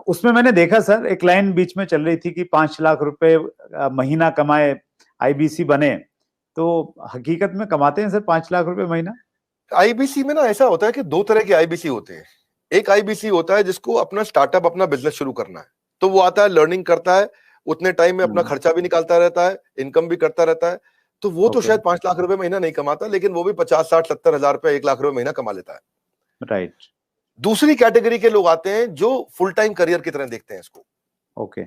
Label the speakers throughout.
Speaker 1: उसमें मैंने देखा सर, एक लाइन बीच में चल रही थी कि 5 लाख रुपए महीना कमाए, आईबीसी बने। तो हकीकत में कमाते हैं सर 5 लाख रुपए महीना?
Speaker 2: आईबीसी में ना ऐसा होता है कि दो तरह के आईबीसी होते हैं। एक आईबीसी होता है जिसको अपना स्टार्टअप, अपना बिजनेस शुरू करना है, तो वो आता है, लर्निंग करता है, उतने टाइम में अपना खर्चा भी निकालता रहता है, इनकम भी करता रहता है। तो वो तो शायद 5 लाख रुपए महीना नहीं कमाता, लेकिन वो भी 50, 60, 70 हजार रुपए, 1 लाख रुपए महीना कमा लेता है।
Speaker 1: राइट।
Speaker 2: दूसरी कैटेगरी के लोग आते हैं जो फुल टाइम करियर की तरह देखते हैं इसको।
Speaker 1: ओके।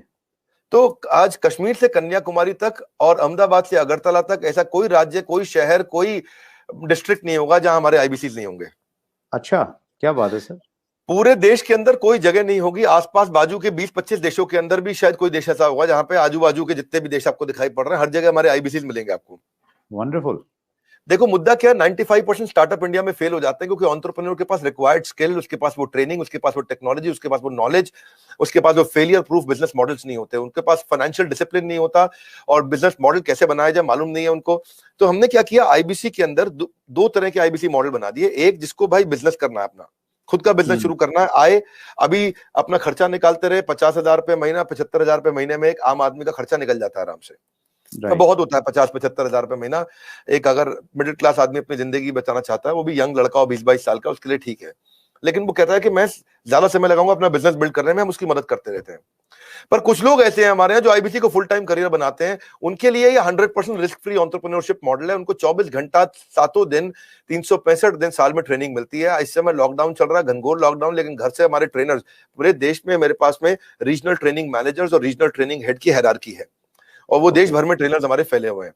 Speaker 2: तो आज कश्मीर से कन्याकुमारी तक और अहमदाबाद से अगरतला तक ऐसा कोई राज्य, कोई शहर, कोई डिस्ट्रिक्ट नहीं होगा जहां हमारे आईबीसी नहीं होंगे।
Speaker 1: अच्छा, क्या बात है सर।
Speaker 2: पूरे देश के अंदर कोई जगह नहीं होगी, आसपास बाजू के 20-25 देशों के अंदर भी शायद कोई देश ऐसा होगा जहां पे आजू बाजू के जितने भी देश आपको दिखाई पड़ रहे हैं, हर जगह हमारे आईबीसी मिलेंगे आपको।
Speaker 1: वंडरफुल।
Speaker 2: देखो मुद्दा क्या है, 95% स्टार्टअप इंडिया में फेल हो जाते हैं क्योंकि एंटरप्रेन्योर के पास रिक्वायर्ड स्किल, उसके पास वो ट्रेनिंग, उसके पास वो टेक्नोलॉजी, उसके पास वो नॉलेज, उसके पास वो फेलियर प्रूफ बिजनेस मॉडल्स नहीं होते, उनके पास फाइनेंशियल डिसिप्लिन नहीं होता, और बिजनेस मॉडल कैसे बनाया जाए मालूम नहीं है उनको। तो हमने क्या किया, आईबीसी के अंदर दो तरह के आईबीसी मॉडल बना दिए। एक जिसको भाई बिजनेस करना है, अपना खुद का बिजनेस शुरू करना है, आए अभी अपना खर्चा निकालते रहे, 50,000 रुपए महीना, 75,000 रुपए महीने में एक आम आदमी का खर्चा निकल जाता है आराम से। तो बहुत होता है 50-75 हजार रुपए महीना। एक अगर मिडिल क्लास आदमी अपनी जिंदगी बचाना चाहता है, वो भी यंग लड़का हो 20-22 साल का, उसके लिए ठीक है। लेकिन वो कहता है कि मैं ज्यादा समय लगाऊंगा अपना बिजनेस बिल्ड करने में, हम उसकी मदद करते रहते हैं। पर कुछ लोग ऐसे हैं हमारे यहाँ जो आईबीसी को फुल टाइम करियर बनाते हैं। उनके लिए ये 100% रिस्क फ्री एंटरप्रेन्योरशिप मॉडल है। उनको 24 घंटा 7 दिन 365 दिन साल में ट्रेनिंग मिलती है। इस समय लॉकडाउन चल रहा है, घनघोर लॉकडाउन, लेकिन घर से हमारे ट्रेनर्स पूरे देश में, मेरे पास में रीजनल ट्रेनिंग मैनेजर्स और रीजनल ट्रेनिंग हेड की हायरार्की है, और वो देश भर में ट्रेनर्स हमारे फैले हुए हैं,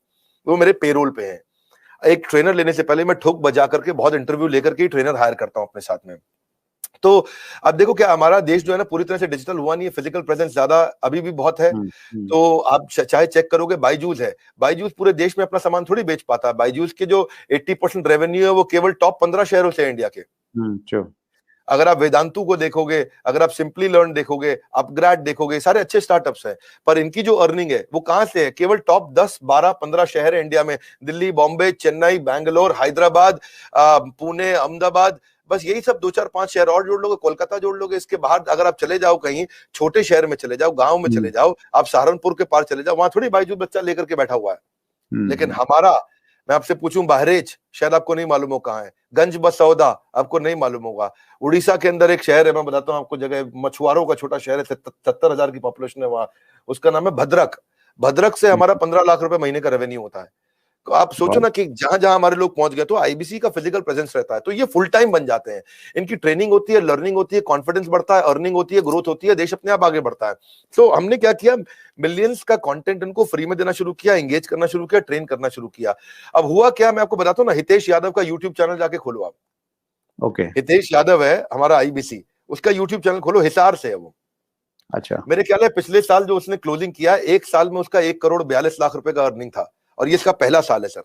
Speaker 2: वो मेरे पेरोल पे हैं। एक ट्रेनर लेने से पहले मैं ठोक बजा करके बहुत इंटरव्यू लेकर के ट्रेनर हायर करता हूं अपने साथ में। तो अब देखो क्या हमारा देश जो है ना पूरी तरह से डिजिटल हुआ नहीं है, फिजिकल प्रेजेंस ज्यादा अभी भी बहुत है। तो आप चाहे चेक करोगे, बायजूस है, बायजूस पूरे देश में अपना सामान थोड़ी बेच पाता है। बायजूस के जो 80% रेवेन्यू है वो केवल टॉप 15 शहरों से है इंडिया के। अगर आप वेदांतु को देखोगे, अगर आप सिंपली लर्न देखोगे, अपग्रेड देखोगे, सारे अच्छे स्टार्टअप्स हैं, पर इनकी जो अर्निंग है वो कहां से है, केवल टॉप 10, 12, 15 शहर है इंडिया में, दिल्ली, बॉम्बे, चेन्नई, बैंगलोर, हैदराबाद, पुणे, अहमदाबाद, बस यही सब 2-4-5 शहर और जोड़ लोगे, कोलकाता जोड़ लोगे। इसके बाहर अगर आप चले जाओ, कहीं छोटे शहर में चले जाओ, गांव में चले जाओ, आप सहारनपुर के पार चले जाओ, वहां थोड़ी बायजूस बच्चा लेकर के बैठा हुआ है। लेकिन हमारा, मैं आपसे पूछूं, बहरेच शायद आपको नहीं मालूम हो कहां है, गंज बसौदा आपको नहीं मालूम होगा, उड़ीसा के अंदर एक शहर है, मैं बताता हूं आपको जगह, मछुआरों का छोटा शहर है, 70,000 की पॉपुलेशन है वहां, उसका नाम है भद्रक। भद्रक से हमारा 15 लाख रुपए महीने का रेवेन्यू होता है। तो आप सोचो ना कि जहां जहां हमारे लोग पहुंच गए, तो आईबीसी का फिजिकल प्रेजेंस रहता है, तो ये फुल टाइम बन जाते हैं। इनकी ट्रेनिंग होती है, लर्निंग होती है, कॉन्फिडेंस बढ़ता है, अर्निंग होती है, ग्रोथ होती है, देश अपने आप आगे बढ़ता है। तो हमने क्या किया, मिलियंस का कंटेंट इनको फ्री में देना शुरू किया, एंगेज करना शुरू किया, ट्रेन करना शुरू किया। अब हुआ क्या, मैं आपको बताता हूं ना, हितेश यादव का यूट्यूब चैनल जाके खोलो आप।
Speaker 1: ओके।
Speaker 2: हितेश यादव है हमारा आईबीसी, उसका यूट्यूब चैनल खोलो, हिसार से है वो।
Speaker 1: अच्छा।
Speaker 2: मेरे ख्याल है पिछले साल जो उसने क्लोजिंग किया, एक साल में उसका 1 करोड़ 42 लाख रुपए का अर्निंग था, और ये इसका पहला साल है सर।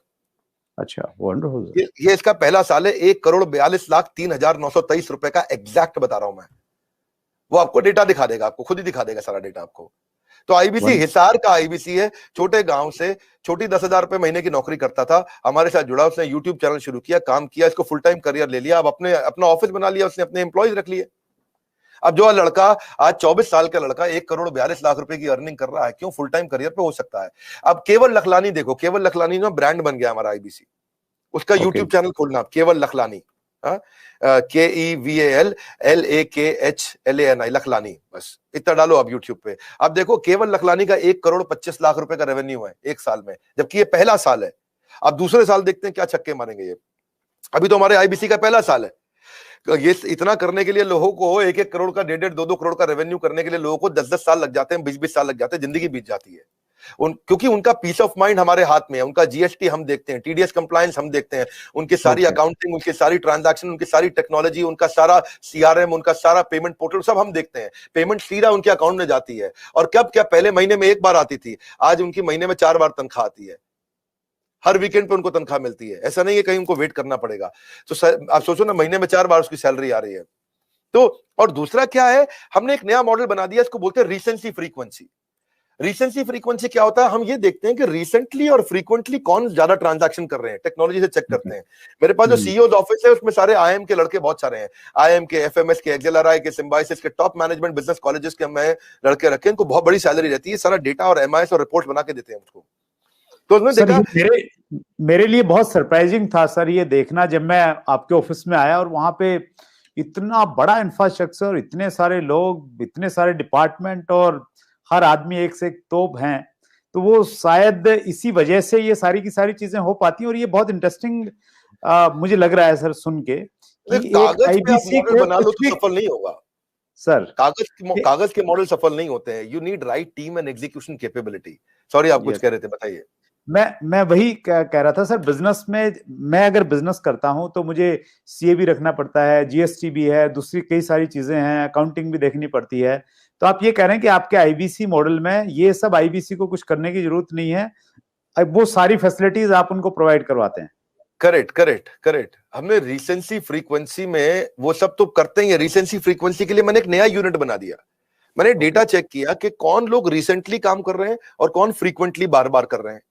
Speaker 1: अच्छा, वंडरफुल।
Speaker 2: ये इसका पहला साल है। 1 करोड़ 42 लाख 3,923 रुपए का एग्जैक्ट बता रहा हूं मैं, वो आपको डेटा दिखा देगा, आपको खुद ही दिखा देगा सारा डेटा आपको। तो आईबीसी हिसार का आईबीसी है, छोटे गांव से, छोटी 10,000 रुपए महीने की नौकरी करता था, हमारे साथ जुड़ा, उसने यूट्यूब चैनल शुरू किया, काम किया, इसको फुल टाइम करियर ले लिया, अब अपना ऑफिस बना लिया, उसने अपने एम्प्लॉयज रख लिए। अब जो लड़का आज 24 साल का लड़का 1 करोड़ 42 लाख रुपए की अर्निंग कर रहा है, क्यों, फुल टाइम करियर पे हो सकता है। अब केवल लखलानी देखो, केवल लखलानी ना ब्रांड बन गया हमारा आईबीसी, उसका यूट्यूब चैनल खोलना, केवल लखलानी, KEVALLAKHLANI, लखलानी, बस इतना डालो आप यूट्यूब पे। अब देखो केवल लखलानी का 1 करोड़ 25 लाख रुपए का रेवेन्यू है एक साल में, जबकि ये पहला साल है। अब दूसरे साल देखते हैं क्या छक्के मारेंगे ये। अभी तो हमारे आईबीसी का पहला साल है। ये इतना करने के लिए लोगों को 1-1 करोड़ का, 1.5-1, 2-2 करोड़ का रेवेन्यू करने के लिए लोगों को 10-10 साल लग जाते हैं, 20-20 साल लग जाते हैं, जिंदगी बीत जाती है। क्योंकि उनका पीस ऑफ माइंड हमारे हाथ में है, उनका जीएसटी हम देखते हैं, टीडीएस कंप्लायंस हम देखते हैं, उनकी सारी अकाउंटिंग, उनकी सारी ट्रांजैक्शन, उनकी सारी टेक्नोलॉजी, उनका सारा सीआरएम, उनका सारा पेमेंट पोर्टल सब हम देखते हैं। पेमेंट सीधा उनके अकाउंट में जाती है, और कब क्या, पहले महीने में 1 बार आती थी, आज उनकी महीने में 4 बार तनख्वाह आती है, हर वीकेंड पे उनको तनख्वाह मिलती है। ऐसा नहीं है कहीं उनको वेट करना पड़ेगा। तो आप सोचो ना, महीने में 4 बार उसकी सैलरी आ रही है। तो और दूसरा क्या है, हमने एक नया मॉडल बना दिया, इसको बोलते हैं रीसेंसी फ्रीक्वेंसी। रिसेंसी फ्रीक्वेंसी क्या होता है, हम ये देखते हैं कि रिसेंटली और फ्रीक्वेंटली कौन ज्यादा ट्रांजैक्शन कर रहे हैं, टेक्नोलॉजी से चेक करते हैं। मेरे पास जो सीईओ ऑफिस है उसमें सारे आईएम के लड़के बहुत सारे हैं, आईएम के, एफएमएस के, एक्सेलआरआई के, सिम्बायोसिस के, टॉप मैनेजमेंट बिजनेस कॉलेजेस के मैं लड़के रखे, इनको बहुत बड़ी सैलरी रहती है, सारा डेटा और एमआईएस और रिपोर्ट बना के देते हैं उसको। तो उसमें
Speaker 1: सर
Speaker 2: देखा,
Speaker 1: मेरे लिए बहुत सरप्राइजिंग था सर ये देखना, जब मैं आपके ऑफिस में आया और वहां पे इतना बड़ा इंफ्रास्ट्रक्चर, इतने सारे लोग, इतने सारे डिपार्टमेंट और हर आदमी एक से एक तोप हैं, तो वो शायद इसी वजह से ये सारी की सारी चीजें हो पाती हैं। और ये बहुत इंटरेस्टिंग मुझे लग रहा है सर सुन के कि एक
Speaker 2: कागज पे आप
Speaker 1: आईबीसी
Speaker 2: मॉडल
Speaker 1: को
Speaker 2: बना लो
Speaker 1: कुछ
Speaker 2: तो
Speaker 1: भी
Speaker 2: सफल नहीं होगा
Speaker 1: सर,
Speaker 2: कागज के मॉडल सफल नहीं होते हैं, you need right team and execution capability. Sorry, आप कुछ कह रहे थे, बताइए।
Speaker 1: मैं वही कह रहा था सर, बिजनेस में मैं अगर बिजनेस करता हूं तो मुझे सीए भी रखना पड़ता है, जीएसटी भी है, दूसरी कई सारी चीजें हैं, अकाउंटिंग भी देखनी पड़ती है। तो आप ये कह रहे हैं कि आपके आईबीसी मॉडल में ये सब आईबीसी को कुछ करने की जरूरत नहीं है, वो सारी फैसिलिटीज आप उनको प्रोवाइड करवाते हैं।
Speaker 2: Correct correct correct. हमने रिसेंसी फ्रीक्वेंसी में वो सब तो करते ही है। रिसेंसी फ्रीक्वेंसी के लिए मैंने एक नया यूनिट बना दिया। मैंने डेटा चेक किया कि कौन लोग रिसेंटली काम कर रहे हैं और कौन फ्रीक्वेंटली बार बार कर रहे हैं।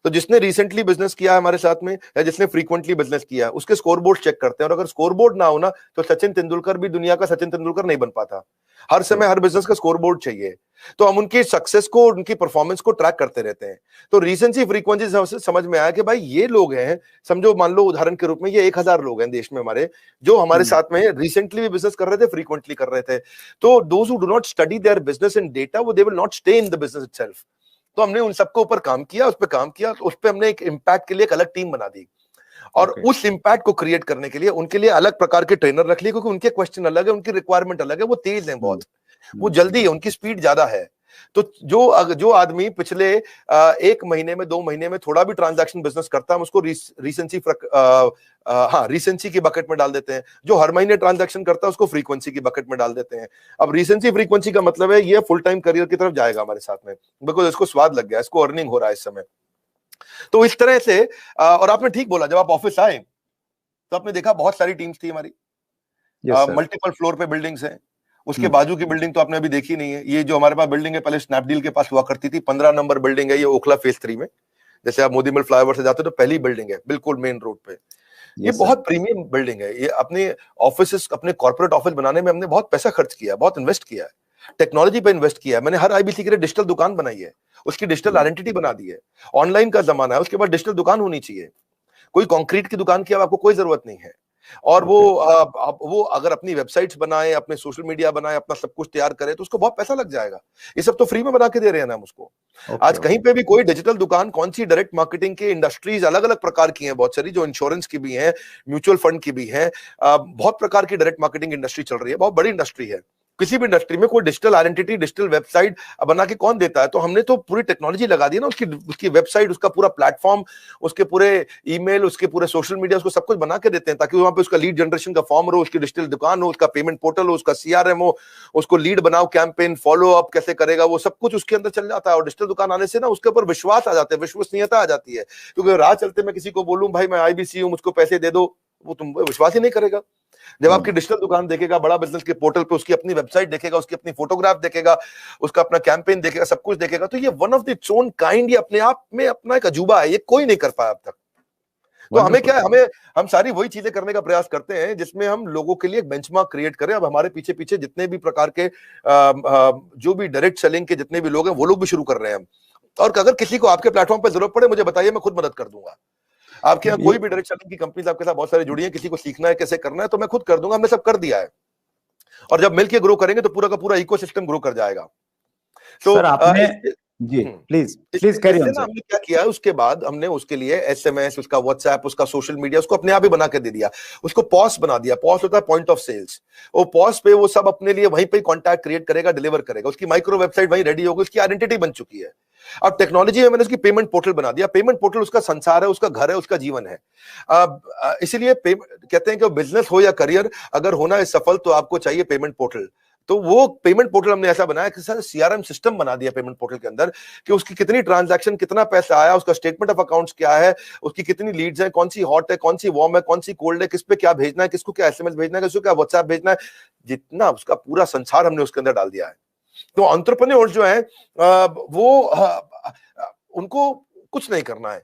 Speaker 2: तो जिसने रिसेंटली बिजनेस किया है हमारे साथ में, या जिसने फ्रीक्वेंटली बिजनेस किया है, उसके स्कोरबोर्ड चेक करते हैं। और अगर स्कोरबोर्ड ना हो ना, तो सचिन तेंदुलकर भी दुनिया का सचिन तेंदुलकर नहीं बन पाता। हर समय हर बिजनेस का स्कोरबोर्ड चाहिए। तो हम उनकी सक्सेस को, उनकी परफॉर्मेंस को ट्रैक करते रहते हैं। तो रिसेंसी फ्रीक्वेंसी से समझ में आया कि भाई ये लोग हैं, समझो मान लो उदाहरण के रूप में ये 1000 लोग हैं देश में हमारे, जो हमारे साथ में रिसेंटली भी बिजनेस कर रहे थे, फ्रीक्वेंटली कर रहे थे। तो those who do not study their business in data, वो they will not stay in the business itself. तो हमने उन सबके ऊपर काम किया, उस पर काम किया, तो उस पर हमने एक इम्पैक्ट के लिए एक अलग टीम बना दी। और उस इम्पैक्ट को क्रिएट करने के लिए उनके लिए अलग प्रकार के ट्रेनर रख लिए, क्योंकि उनके क्वेश्चन अलग है, उनकी रिक्वायरमेंट अलग है। वो तेज हैं बहुत, वो जल्दी है, उनकी स्पीड ज्यादा है। तो जो आदमी पिछले 1 महीने में 2 महीने में थोड़ा भी ट्रांजैक्शन बिजनेस करता है, हम उसको रिसेंसी की बकेट में डाल देते हैं। जो हर महीने ट्रांजैक्शन करता है उसको फ्रीक्वेंसी की बकेट में डाल देते हैं। अब रिसेंसी फ्रीक्वेंसी का मतलब है ये फुल टाइम करियर की तरफ जाएगा हमारे साथ में, बिकॉज इसको स्वाद लग गया, इसको अर्निंग हो रहा है इस समय। तो इस तरह से और आपने ठीक बोला, जब आप ऑफिस आए तो आपने देखा बहुत सारी टीम्स थी हमारी, मल्टीपल फ्लोर पे बिल्डिंग्स हैं। उसके बाजू की बिल्डिंग तो आपने अभी देखी नहीं है। ये जो हमारे पास बिल्डिंग है, पहले स्नैपडील के पास हुआ करती थी, 15 नंबर बिल्डिंग है, ये ओखला फेज 3 में। जैसे आप मोदी महल फ्लाईओवर से जाते हो तो पहली बिल्डिंग है, बिल्कुल मेन रोड पे। ये बहुत प्रीमियम बिल्डिंग है। ये अपने ऑफिस, अपने कॉर्पोरेट ऑफिस बनाने में हमने बहुत पैसा खर्च किया, बहुत इन्वेस्ट किया है, टेक्नोलॉजी पे इन्वेस्ट किया है। मैंने हर आईबीसी के लिए डिजिटल दुकान बनाई है, उसकी डिजिटल आइडेंटिटी बना दी है। ऑनलाइन का जमाना है, उसके बाद डिजिटल दुकान होनी चाहिए। कोई कंक्रीट की दुकान की अब आपको कोई जरूरत नहीं है। और वो अगर अपनी वेबसाइट्स बनाए, अपने सोशल मीडिया बनाए, अपना सब कुछ तैयार करे, तो उसको बहुत पैसा लग जाएगा। ये सब तो फ्री में बना के दे रहे हैं ना हम उसको। आज कहीं पे भी कोई डिजिटल दुकान, कौन सी डायरेक्ट मार्केटिंग की इंडस्ट्रीज अलग अलग प्रकार की हैं, बहुत सारी, जो इंश्योरेंस की भी हैं, म्यूचुअल फंड की भी हैं, बहुत प्रकार की डायरेक्ट मार्केटिंग इंडस्ट्री चल रही है, बहुत बड़ी इंडस्ट्री है। किसी भी इंडस्ट्री में कोई डिजिटल आइडेंटिटी, डिजिटल वेबसाइट बना के कौन देता है? तो हमने तो पूरी टेक्नोलॉजी लगा दी ना, उसकी वेबसाइट, उसका पूरा प्लेटफॉर्म, उसके पूरे ईमेल, उसके पूरे सोशल मीडिया, उसको सब कुछ बना के देते हैं, ताकि वहां पे उसका लीड जनरेशन का फॉर्म हो, उसकी डिजिटल दुकान हो, उसका पेमेंट पोर्टल हो, उसका सीआरएम हो, उसको लीड बनाओ, कैंपेन फॉलो अप कैसे करेगा, वो सब कुछ उसके अंदर चल जाता है। और डिजिटल दुकान आने से ना उसके ऊपर विश्वास आ जाता है, विश्वसनीयता आ जाती है। क्योंकि राह चलते मैं किसी को बोलूं भाई मैं आईबीसी हूं, मुझको पैसे दे दो, वो तुम विश्वास ही नहीं करेगा। जब आपकी डिजिटल दुकान देखेगा, बड़ा बिजनेस के पोर्टल पे उसकी अपनी वेबसाइट देखेगा, उसकी अपनी फोटोग्राफ देखेगा, उसका अपना कैंपेन देखेगा, सब कुछ देखेगा, तो ये one of the its own kind, ये अपने आप में अपना एक अजूबा है, ये कोई नहीं कर पाया अब तक। तो हमें क्या है, हम सारी वही चीजें करने का प्रयास करते हैं जिसमें हम लोगों के लिए एक बेंचमार्क क्रिएट करें। अब हमारे पीछे पीछे जितने भी प्रकार के जो भी डायरेक्ट सेलिंग के जितने भी लोग हैं, वो लोग भी शुरू कर रहे हैं। और अगर किसी को आपके प्लेटफॉर्म पर जरूरत पड़े, मुझे बताइए, मैं खुद मदद कर दूंगा। आपके यहाँ कोई भी डायरेक्ट सेलिंग की कंपनीज आपके साथ बहुत सारी जुड़ी है, किसी को सीखना है कैसे करना है, तो मैं खुद कर दूंगा, हमने सब कर दिया है। और जब मिलके ग्रो करेंगे तो पूरा का पूरा इकोसिस्टम ग्रो कर जाएगा। तो
Speaker 1: सर आपने जी प्लीज कैरी ऑन सर।
Speaker 2: हमने क्या किया, उसके बाद हमने उसके लिए एसएमएस, उसका व्हाट्सएप, उसका सोशल मीडिया, उसको अपने आप ही बना के दे दिया। उसको पॉस बना दिया। पॉस होता है पॉइंट ऑफ सेल्स। वो पॉस पे वो सब अपने लिए वहीं पे कॉन्टैक्ट क्रिएट करेगा, डिलीवर करेगा। उसकी माइक्रो वेबसाइट वहीं रेडी होगी, उसकी आइडेंटिटी बन चुकी है। अब टेक्नोलॉजी में मैंने उसकी पेमेंट पोर्टल बना दिया। पेमेंट पोर्टल उसका संसार है, उसका घर है, उसका जीवन है। इसीलिए कहते हैं कि बिजनेस हो या करियर, अगर होना है सफल तो आपको चाहिए पेमेंट पोर्टल। तो वो पेमेंट पोर्टल हमने ऐसा बनाया कि सर सीआरएम सिस्टम बना दिया पेमेंट पोर्टल के अंदर, कि उसकी कितनी ट्रांजैक्शन, कितना पैसा आया, उसका स्टेटमेंट ऑफ अकाउंट्स क्या है, उसकी कितनी लीड्स हैं, कौन सी हॉट है, कौन सी वार्म है, कौन सी कोल्ड है, किस पे क्या भेजना है, किसको क्या एसएमएस भेजना है, किसको क्या व्हाट्सएप भेजना है, जितना उसका पूरा संसार हमने उसके अंदर डाल दिया है। तो एंटरप्रेन्योर्स जो है उनको कुछ नहीं करना है,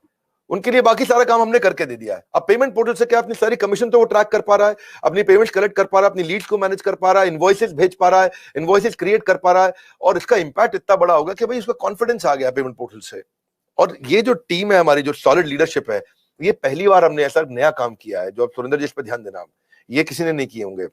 Speaker 2: उनके लिए बाकी सारा काम हमने करके दे दिया है। अब पेमेंट पोर्टल से क्या अपनी सारी कमीशन तो वो ट्रैक कर पा रहा है, अपनी पेमेंट्स कलेक्ट कर पा रहा है, अपनी लीड्स को मैनेज कर पा रहा है, इनवॉइसेस भेज पा रहा है, इनवॉइसेस क्रिएट कर पा रहा है, और इसका इंपैक्ट इतना बड़ा होगा कि भाई उसका कॉन्फिडेंस आ गया पेमेंट पोर्टल से। और ये जो टीम है हमारी, जो सॉलिड लीडरशिप है, ये पहली बार हमने ऐसा नया काम किया है। जो अब सुरेंद्र जी इस पर ध्यान देना, ये किसी ने नहीं किए होंगे।